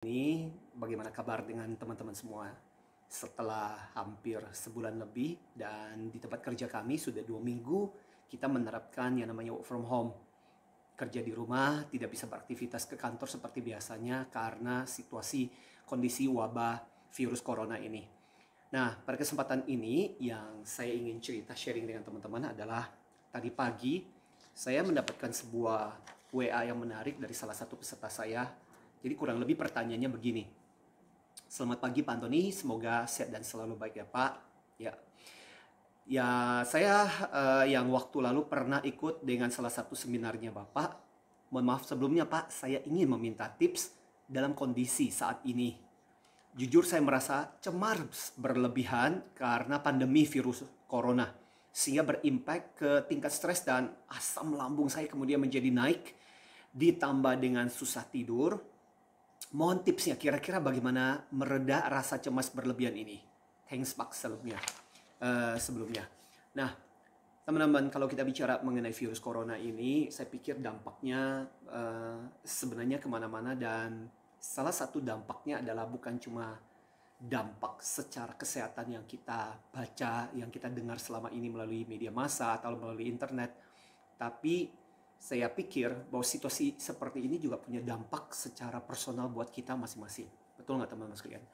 Ini bagaimana kabar dengan teman-teman semua? Setelah hampir sebulan lebih dan di tempat kerja kami sudah 2 minggu kita menerapkan yang namanya work from home. Kerja di rumah, tidak bisa beraktivitas ke kantor seperti biasanya karena situasi kondisi wabah virus corona ini. Nah, pada kesempatan ini yang saya ingin cerita sharing dengan teman-teman adalah tadi pagi saya mendapatkan sebuah WA yang menarik dari salah satu peserta saya. Jadi kurang lebih pertanyaannya begini. Selamat pagi Pak Antoni, semoga sehat dan selalu baik ya Pak. Ya, saya yang waktu lalu pernah ikut dengan salah satu seminarnya Bapak. Mohon maaf sebelumnya Pak, saya ingin meminta tips dalam kondisi saat ini. Jujur saya merasa cemar berlebihan karena pandemi virus corona. Sehingga berimpact ke tingkat stres dan asam lambung saya kemudian menjadi naik. Ditambah dengan susah tidur. Mohon tipsnya kira-kira bagaimana mereda rasa cemas berlebihan ini. Thanks Pak sebelumnya. Nah, teman-teman, kalau kita bicara mengenai virus corona ini, saya pikir dampaknya sebenarnya kemana-mana, dan salah satu dampaknya adalah bukan cuma dampak secara kesehatan yang kita baca, yang kita dengar selama ini melalui media massa atau melalui internet, tapi saya pikir bahwa situasi seperti ini juga punya dampak secara personal buat kita masing-masing. Betul nggak teman-teman sekalian?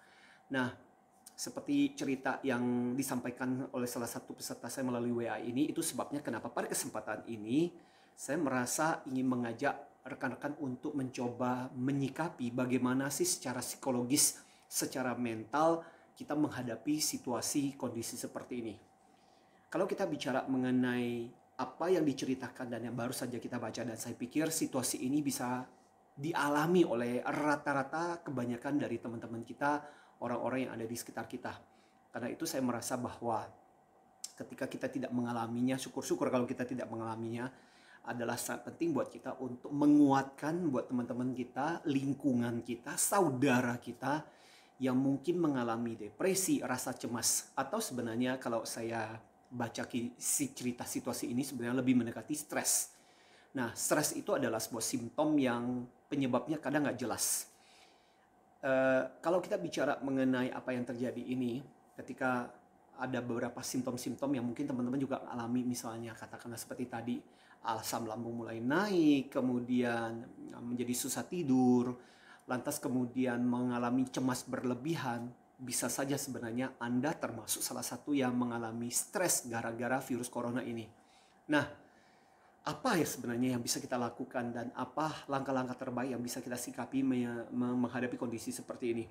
Nah, seperti cerita yang disampaikan oleh salah satu peserta saya melalui WA ini, itu sebabnya kenapa pada kesempatan ini saya merasa ingin mengajak rekan-rekan untuk mencoba menyikapi bagaimana sih secara psikologis, secara mental kita menghadapi situasi kondisi seperti ini. Kalau kita bicara mengenai apa yang diceritakan dan yang baru saja kita baca, dan saya pikir situasi ini bisa dialami oleh rata-rata kebanyakan dari teman-teman kita, orang-orang yang ada di sekitar kita. Karena itu saya merasa bahwa ketika kita tidak mengalaminya, syukur-syukur kalau kita tidak mengalaminya, adalah sangat penting buat kita untuk menguatkan buat teman-teman kita, lingkungan kita, saudara kita yang mungkin mengalami depresi, rasa cemas, atau sebenarnya kalau saya baca cerita situasi ini sebenarnya lebih mendekati stres. Nah, stres itu adalah sebuah simptom yang penyebabnya kadang nggak jelas. Kalau kita bicara mengenai apa yang terjadi ini, ketika ada beberapa simptom-simptom yang mungkin teman-teman juga alami, misalnya katakanlah seperti tadi, asam lambung mulai naik, kemudian menjadi susah tidur, lantas kemudian mengalami cemas berlebihan, bisa saja sebenarnya Anda termasuk salah satu yang mengalami stres gara-gara virus corona ini. Nah, apa ya sebenarnya yang bisa kita lakukan dan apa langkah-langkah terbaik yang bisa kita sikapi menghadapi kondisi seperti ini?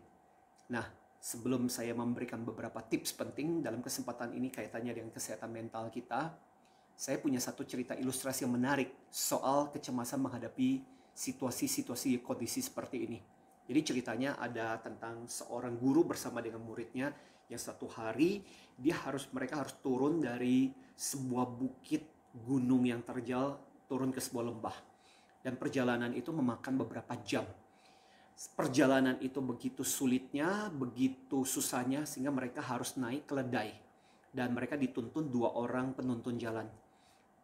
Nah, sebelum saya memberikan beberapa tips penting dalam kesempatan ini kaitannya dengan kesehatan mental kita, saya punya satu cerita ilustrasi yang menarik soal kecemasan menghadapi situasi-situasi kondisi seperti ini. Jadi ceritanya ada tentang seorang guru bersama dengan muridnya yang satu hari mereka harus turun dari sebuah bukit gunung yang terjal turun ke sebuah lembah. Dan perjalanan itu memakan beberapa jam. Perjalanan itu begitu sulitnya, begitu susahnya sehingga mereka harus naik keledai. Dan mereka dituntun 2 orang penuntun jalan.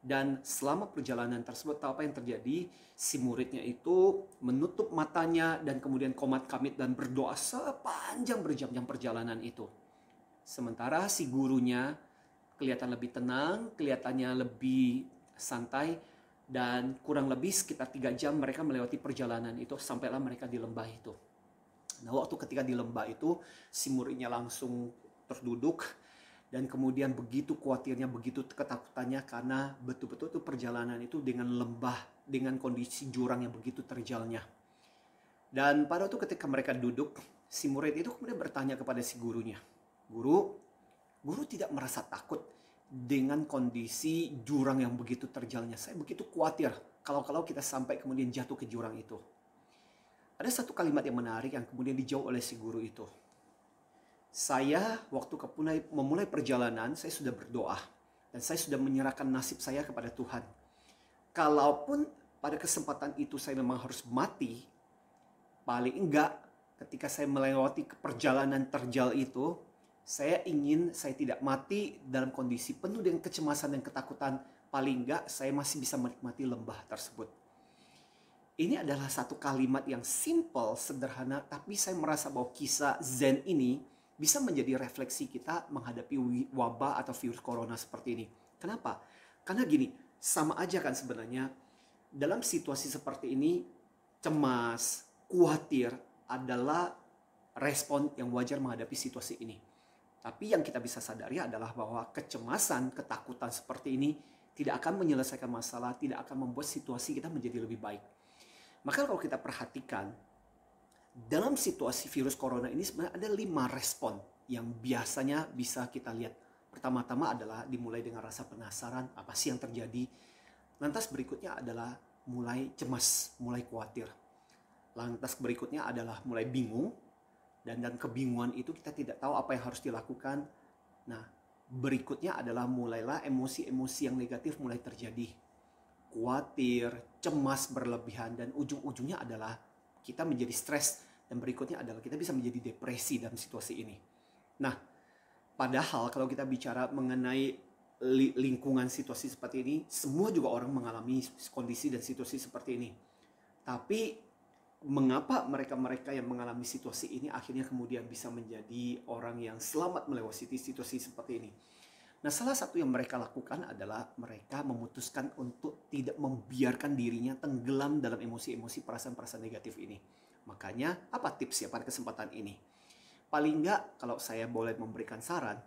Dan selama perjalanan tersebut, tahu apa yang terjadi? Si muridnya itu menutup matanya dan kemudian komat kamit dan berdoa sepanjang berjam-jam perjalanan itu. Sementara si gurunya kelihatan lebih tenang, kelihatannya lebih santai, dan kurang lebih sekitar 3 jam mereka melewati perjalanan itu, sampailah mereka di lembah itu. Nah, waktu ketika di lembah itu, si muridnya langsung terduduk. Dan kemudian begitu khawatirnya, begitu ketakutannya karena betul-betul itu perjalanan itu dengan lembah, dengan kondisi jurang yang begitu terjalnya. Dan pada waktu ketika mereka duduk, si murid itu kemudian bertanya kepada si gurunya, Guru tidak merasa takut dengan kondisi jurang yang begitu terjalnya? Saya begitu khawatir kalau kita sampai kemudian jatuh ke jurang itu. Ada satu kalimat yang menarik yang kemudian dijawab oleh si guru itu. Saya waktu memulai perjalanan, saya sudah berdoa. Dan saya sudah menyerahkan nasib saya kepada Tuhan. Kalaupun pada kesempatan itu saya memang harus mati, paling enggak ketika saya melewati perjalanan terjal itu, saya tidak mati dalam kondisi penuh dengan kecemasan dan ketakutan. Paling enggak saya masih bisa menikmati lembah tersebut. Ini adalah satu kalimat yang simple, sederhana, tapi saya merasa bahwa kisah Zen ini bisa menjadi refleksi kita menghadapi wabah atau virus corona seperti ini. Kenapa? Karena gini, sama aja kan sebenarnya dalam situasi seperti ini, cemas, khawatir adalah respon yang wajar menghadapi situasi ini. Tapi yang kita bisa sadari adalah bahwa kecemasan, ketakutan seperti ini tidak akan menyelesaikan masalah, tidak akan membuat situasi kita menjadi lebih baik. Maka kalau kita perhatikan, dalam situasi virus corona ini sebenarnya ada 5 respon yang biasanya bisa kita lihat. Pertama-tama adalah dimulai dengan rasa penasaran, apa sih yang terjadi. Lantas berikutnya adalah mulai cemas, mulai khawatir. Lantas berikutnya adalah mulai bingung, dan kebingungan itu kita tidak tahu apa yang harus dilakukan. Nah, berikutnya adalah mulailah emosi-emosi yang negatif mulai terjadi. Khawatir, cemas berlebihan, dan ujung-ujungnya adalah kita menjadi stres, dan berikutnya adalah kita bisa menjadi depresi dalam situasi ini. Nah, padahal kalau kita bicara mengenai lingkungan situasi seperti ini, semua juga orang mengalami kondisi dan situasi seperti ini. Tapi mengapa mereka-mereka yang mengalami situasi ini akhirnya kemudian bisa menjadi orang yang selamat melewati situasi seperti ini? Nah, salah satu yang mereka lakukan adalah mereka memutuskan untuk tidak membiarkan dirinya tenggelam dalam emosi-emosi, perasaan-perasaan negatif ini. Makanya, apa tipsnya pada kesempatan ini? Paling enggak, kalau saya boleh memberikan saran,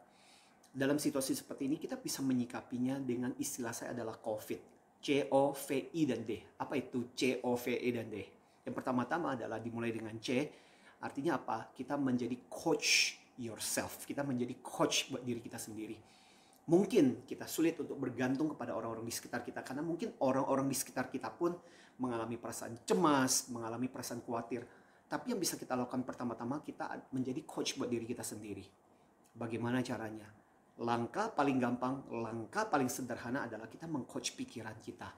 dalam situasi seperti ini kita bisa menyikapinya dengan istilah saya adalah COVID. C-O-V-I dan D. Apa itu C-O-V-I dan D? Yang pertama-tama adalah dimulai dengan C, artinya apa? Kita menjadi coach yourself. Kita menjadi coach buat diri kita sendiri. Mungkin kita sulit untuk bergantung kepada orang-orang di sekitar kita, karena mungkin orang-orang di sekitar kita pun mengalami perasaan cemas, mengalami perasaan khawatir. Tapi yang bisa kita lakukan pertama-tama, kita menjadi coach buat diri kita sendiri. Bagaimana caranya? Langkah paling gampang, langkah paling sederhana adalah kita meng-coach pikiran kita.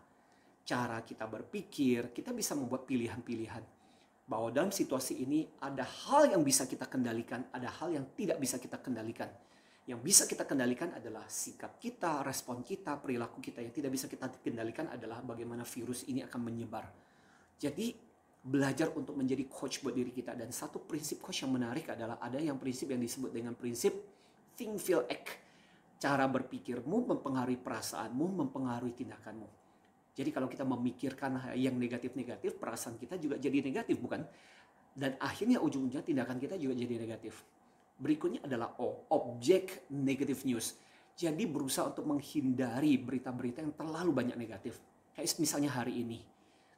Cara kita berpikir, kita bisa membuat pilihan-pilihan. Bahwa dalam situasi ini ada hal yang bisa kita kendalikan, ada hal yang tidak bisa kita kendalikan. Yang bisa kita kendalikan adalah sikap kita, respon kita, perilaku kita. Yang tidak bisa kita kendalikan adalah bagaimana virus ini akan menyebar. Jadi belajar untuk menjadi coach buat diri kita. Dan satu prinsip coach yang menarik adalah ada yang prinsip yang disebut dengan prinsip think, feel, act. Cara berpikirmu mempengaruhi perasaanmu, mempengaruhi tindakanmu. Jadi kalau kita memikirkan yang negatif-negatif, perasaan kita juga jadi negatif, bukan? Dan akhirnya ujung-ujungnya tindakan kita juga jadi negatif. Berikutnya adalah O, object negative news. Jadi berusaha untuk menghindari berita-berita yang terlalu banyak negatif. Kayak misalnya hari ini,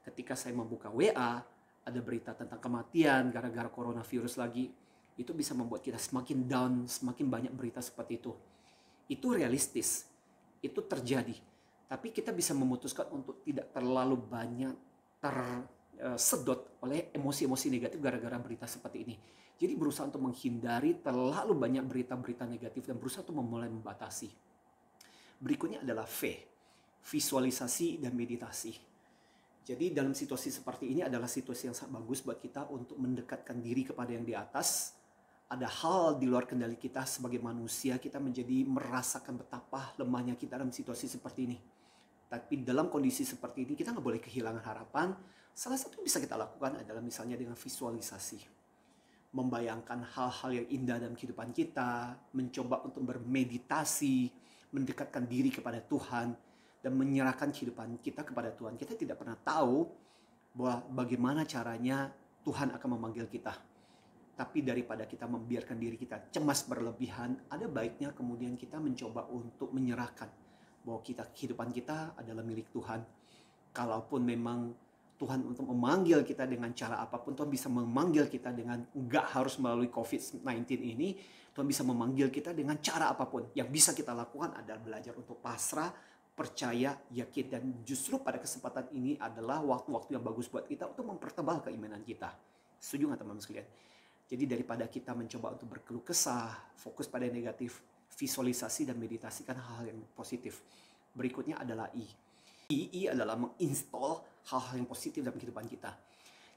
ketika saya membuka WA, ada berita tentang kematian gara-gara coronavirus lagi. Itu bisa membuat kita semakin down, semakin banyak berita seperti itu. Itu realistis, itu terjadi. Tapi kita bisa memutuskan untuk tidak terlalu banyak tersedot oleh emosi-emosi negatif gara-gara berita seperti ini. Jadi berusaha untuk menghindari terlalu banyak berita-berita negatif dan berusaha untuk memulai membatasi. Berikutnya adalah V, visualisasi dan meditasi. Jadi dalam situasi seperti ini adalah situasi yang sangat bagus buat kita untuk mendekatkan diri kepada yang di atas. Ada hal di luar kendali kita sebagai manusia, kita menjadi merasakan betapa lemahnya kita dalam situasi seperti ini. Tapi dalam kondisi seperti ini kita nggak boleh kehilangan harapan. Salah satu yang bisa kita lakukan adalah misalnya dengan visualisasi. Membayangkan hal-hal yang indah dalam kehidupan kita, mencoba untuk bermeditasi, mendekatkan diri kepada Tuhan, dan menyerahkan kehidupan kita kepada Tuhan. Kita tidak pernah tahu bahwa bagaimana caranya Tuhan akan memanggil kita. Tapi daripada kita membiarkan diri kita cemas berlebihan, ada baiknya kemudian kita mencoba untuk menyerahkan bahwa kehidupan kita adalah milik Tuhan. Kalaupun memang Tuhan untuk memanggil kita dengan cara apapun, Tuhan bisa memanggil kita dengan nggak harus melalui COVID-19 ini. Tuhan bisa memanggil kita dengan cara apapun. Yang bisa kita lakukan adalah belajar untuk pasrah, percaya, yakin. Dan justru pada kesempatan ini adalah waktu-waktu yang bagus buat kita untuk mempertebal keimanan kita. Setuju nggak teman-teman sekalian? Jadi daripada kita mencoba untuk berkeluh kesah, fokus pada yang negatif, visualisasi dan meditasikan hal-hal yang positif. Berikutnya adalah I. I adalah menginstall hal-hal yang positif dalam kehidupan kita.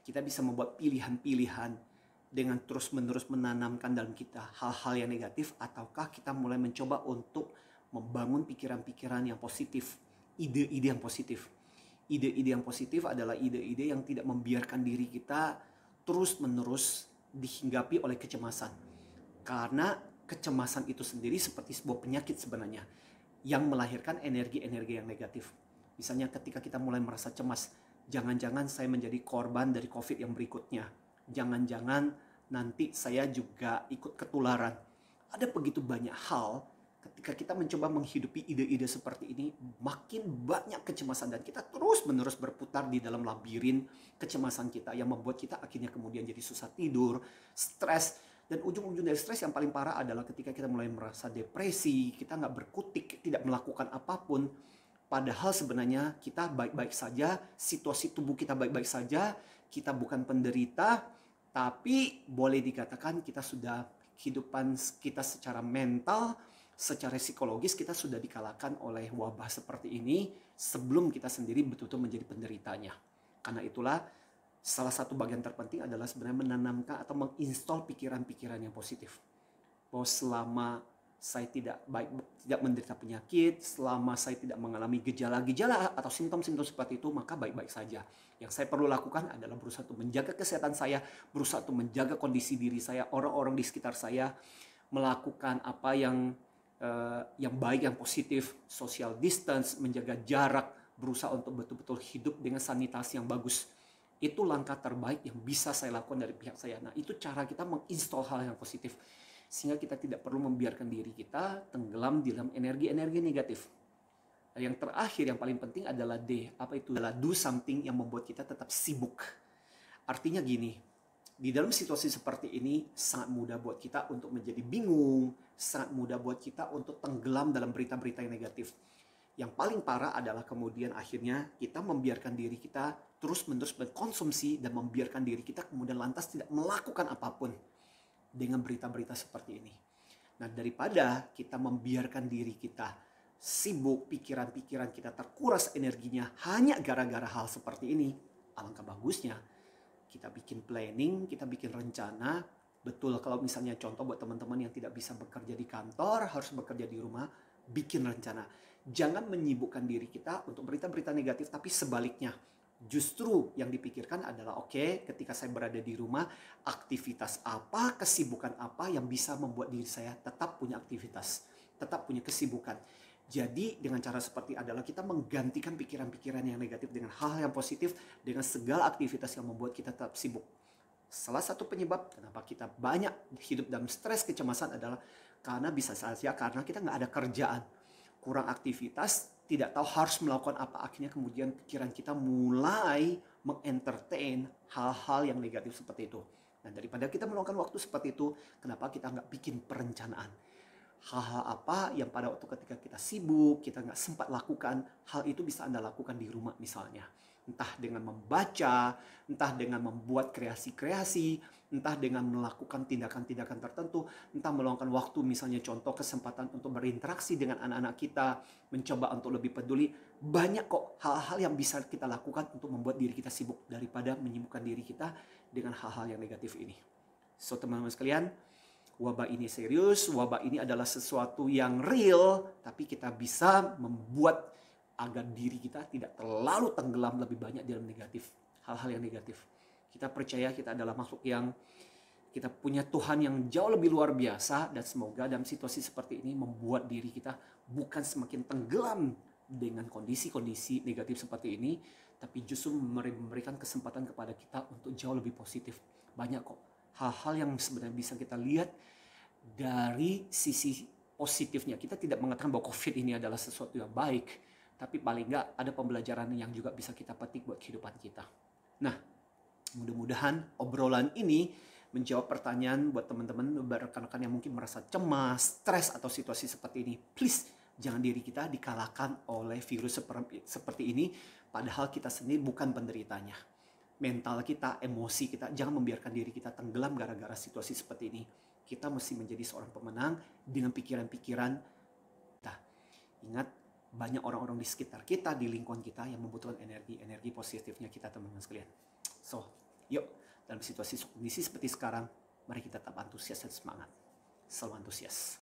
Kita bisa membuat pilihan-pilihan dengan terus-menerus menanamkan dalam kita hal-hal yang negatif, ataukah kita mulai mencoba untuk membangun pikiran-pikiran yang positif, ide-ide yang positif. Ide-ide yang positif adalah ide-ide yang tidak membiarkan diri kita terus-menerus dihinggapi oleh kecemasan. Karena kecemasan itu sendiri seperti sebuah penyakit sebenarnya yang melahirkan energi-energi yang negatif. Misalnya ketika kita mulai merasa cemas, jangan-jangan saya menjadi korban dari COVID yang berikutnya. Jangan-jangan nanti saya juga ikut ketularan. Ada begitu banyak hal ketika kita mencoba menghidupi ide-ide seperti ini, makin banyak kecemasan dan kita terus-menerus berputar di dalam labirin kecemasan kita yang membuat kita akhirnya kemudian jadi susah tidur, stres, dan ujung-ujung dari stres yang paling parah adalah ketika kita mulai merasa depresi, kita nggak berkutik, tidak melakukan apapun, padahal sebenarnya kita baik-baik saja, situasi tubuh kita baik-baik saja, kita bukan penderita, tapi boleh dikatakan kita sudah kehidupan kita secara mental, secara psikologis kita sudah dikalahkan oleh wabah seperti ini sebelum kita sendiri betul-betul menjadi penderitanya. Karena itulah salah satu bagian terpenting adalah sebenarnya menanamkan atau menginstal pikiran-pikiran yang positif. Bahwa selama saya tidak menderita penyakit, selama saya tidak mengalami gejala-gejala atau simptom-simptom seperti itu, maka baik-baik saja. Yang saya perlu lakukan adalah berusaha untuk menjaga kesehatan saya, berusaha untuk menjaga kondisi diri saya, orang-orang di sekitar saya, melakukan apa yang baik, yang positif, social distance, menjaga jarak, berusaha untuk betul-betul hidup dengan sanitasi yang bagus. Itu langkah terbaik yang bisa saya lakukan dari pihak saya. Nah, itu cara kita menginstall hal yang positif. Sehingga kita tidak perlu membiarkan diri kita tenggelam di dalam energi-energi negatif. Yang terakhir, yang paling penting adalah D. Apa itu? Adalah do something yang membuat kita tetap sibuk. Artinya gini, di dalam situasi seperti ini sangat mudah buat kita untuk menjadi bingung, sangat mudah buat kita untuk tenggelam dalam berita-berita yang negatif. Yang paling parah adalah kemudian akhirnya kita membiarkan diri kita terus-menerus berkonsumsi dan membiarkan diri kita kemudian lantas tidak melakukan apapun dengan berita-berita seperti ini. Nah, daripada kita membiarkan diri kita sibuk, pikiran-pikiran kita terkuras energinya hanya gara-gara hal seperti ini, alangkah bagusnya kita bikin planning, kita bikin rencana. Betul, kalau misalnya contoh buat teman-teman yang tidak bisa bekerja di kantor, harus bekerja di rumah, bikin rencana. Jangan menyibukkan diri kita untuk berita-berita negatif, tapi sebaliknya. Justru yang dipikirkan adalah oke, ketika saya berada di rumah, aktivitas apa, kesibukan apa yang bisa membuat diri saya tetap punya aktivitas, tetap punya kesibukan. Jadi dengan cara seperti adalah kita menggantikan pikiran-pikiran yang negatif dengan hal yang positif, dengan segala aktivitas yang membuat kita tetap sibuk. Salah satu penyebab kenapa kita banyak hidup dalam stres kecemasan adalah karena bisa saja karena kita nggak ada kerjaan, kurang aktivitas, tidak tahu harus melakukan apa, akhirnya kemudian pikiran kita mulai mengentertain hal-hal yang negatif seperti itu. Nah, daripada kita meluangkan waktu seperti itu, kenapa kita nggak bikin perencanaan? Hal-hal apa yang pada waktu ketika kita sibuk, kita nggak sempat lakukan, hal itu bisa Anda lakukan di rumah misalnya. Entah dengan membaca, entah dengan membuat kreasi-kreasi, entah dengan melakukan tindakan-tindakan tertentu, entah meluangkan waktu misalnya contoh kesempatan untuk berinteraksi dengan anak-anak kita, mencoba untuk lebih peduli. Banyak kok hal-hal yang bisa kita lakukan untuk membuat diri kita sibuk daripada menyibukkan diri kita dengan hal-hal yang negatif ini. So teman-teman sekalian, wabah ini serius, wabah ini adalah sesuatu yang real, tapi kita bisa membuat agar diri kita tidak terlalu tenggelam lebih banyak dalam negatif, hal-hal yang negatif. Kita percaya kita adalah makhluk yang kita punya Tuhan yang jauh lebih luar biasa, dan semoga dalam situasi seperti ini membuat diri kita bukan semakin tenggelam dengan kondisi-kondisi negatif seperti ini, tapi justru memberikan kesempatan kepada kita untuk jauh lebih positif. Banyak kok hal-hal yang sebenarnya bisa kita lihat dari sisi positifnya. Kita tidak mengatakan bahwa COVID ini adalah sesuatu yang baik, tapi paling nggak ada pembelajaran yang juga bisa kita petik buat kehidupan kita. Nah, mudah-mudahan obrolan ini menjawab pertanyaan buat teman-teman, rekan-rekan yang mungkin merasa cemas, stres, atau situasi seperti ini. Please, jangan diri kita dikalahkan oleh virus seperti ini, padahal kita sendiri bukan penderitanya. Mental kita, emosi kita, jangan membiarkan diri kita tenggelam gara-gara situasi seperti ini. Kita mesti menjadi seorang pemenang dengan pikiran-pikiran kita. Ingat, banyak orang-orang di sekitar kita, di lingkungan kita yang membutuhkan energi positifnya kita, teman-teman sekalian. So, yuk, dalam situasi kondisi seperti sekarang, mari kita tetap antusias dan semangat. Selalu antusias.